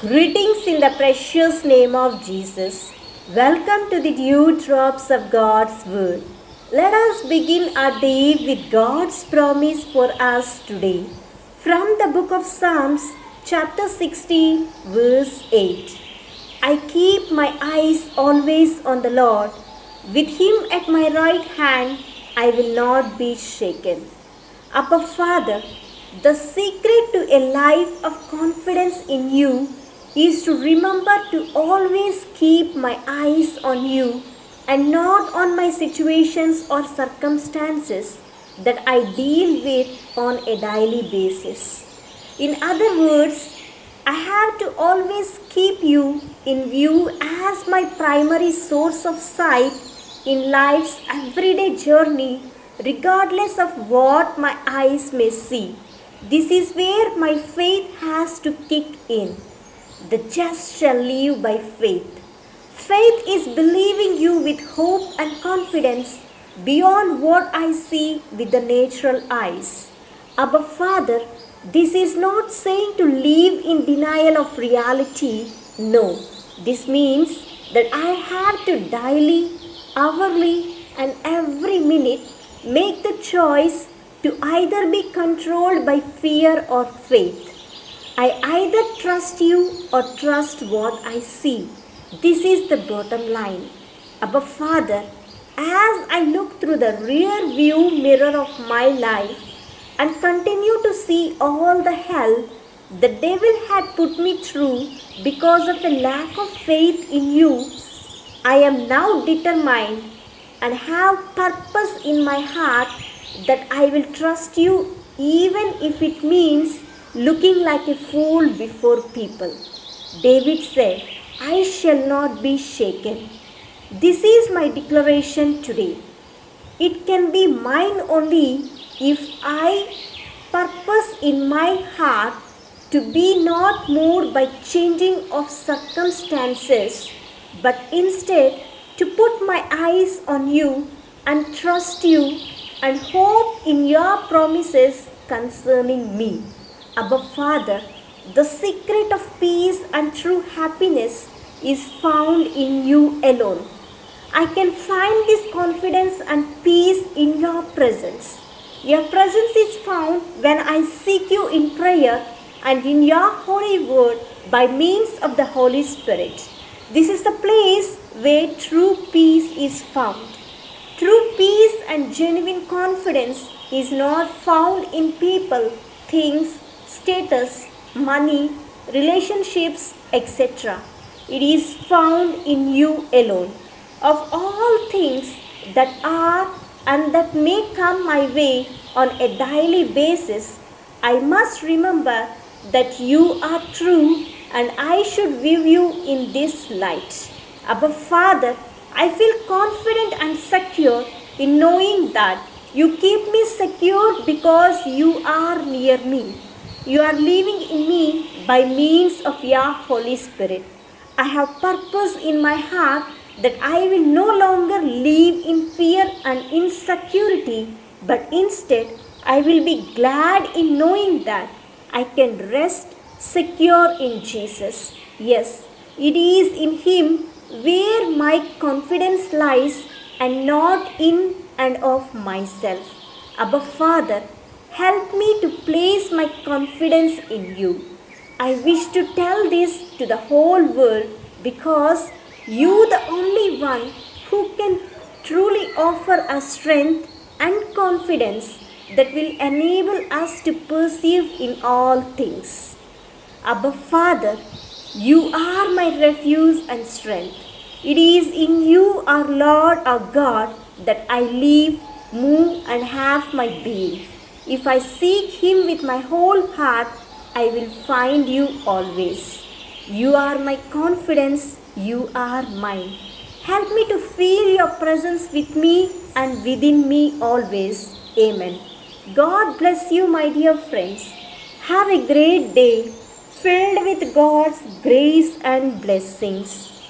Greetings in the precious name of Jesus. Welcome to the dew drops of God's Word. Let us begin our day with God's promise for us today. From the book of Psalms, chapter 60, verse 8. I keep my eyes always on the Lord. With Him at my right hand, I will not be shaken. Abba Father, the secret to a life of confidence in you is to remember to always keep my eyes on you and not on my situations or circumstances that I deal with on a daily basis. In other words, I have to always keep you in view as my primary source of sight in life's everyday journey, regardless of what my eyes may see. This is where my faith has to kick in. The just shall live by faith. Faith is believing you with hope and confidence beyond what I see with the natural eyes. Abba Father, this is not saying to live in denial of reality. No, this means that I have to daily, hourly, and every minute make the choice to either be controlled by fear or faith. I either trust you or trust what I see. This is the bottom line. Abba Father, as I look through the rear view mirror of my life and continue to see all the hell the devil had put me through because of a lack of faith in you, I am now determined and have purpose in my heart that I will trust you even if it means looking like a fool before people. David said, I shall not be shaken. This is my declaration today. It can be mine only if I purpose in my heart to be not moved by changing of circumstances, but instead to put my eyes on you and trust you and hope in your promises concerning me. Abba Father, the secret of peace and true happiness is found in you alone. I can find this confidence and peace in your presence. Your presence is found when I seek you in prayer and in your holy word by means of the Holy Spirit. This is the place where true peace is found. True peace and genuine confidence is not found in people, things, status, money, relationships, etc. It is found in you alone. Of all things that are and that may come my way on a daily basis, I must remember that you are true and I should view you in this light. Abba Father, I feel confident and secure in knowing that you keep me secure because you are near me. You are living in me by means of your Holy Spirit. I have purpose in my heart that I will no longer live in fear and insecurity, but instead I will be glad in knowing that I can rest secure in Jesus. Yes, it is in Him where my confidence lies and not in and of myself. Abba Father, help me to place my confidence in you. I wish to tell this to the whole world because you, the only one who can truly offer us strength and confidence that will enable us to perceive in all things. Abba Father, you are my refuge and strength. It is in you, our Lord, our God, that I live, move, and have my being. If I seek Him with my whole heart, I will find you always. You are my confidence, you are mine. Help me to feel your presence with me and within me always. Amen. God bless you, my dear friends. Have a great day filled with God's grace and blessings.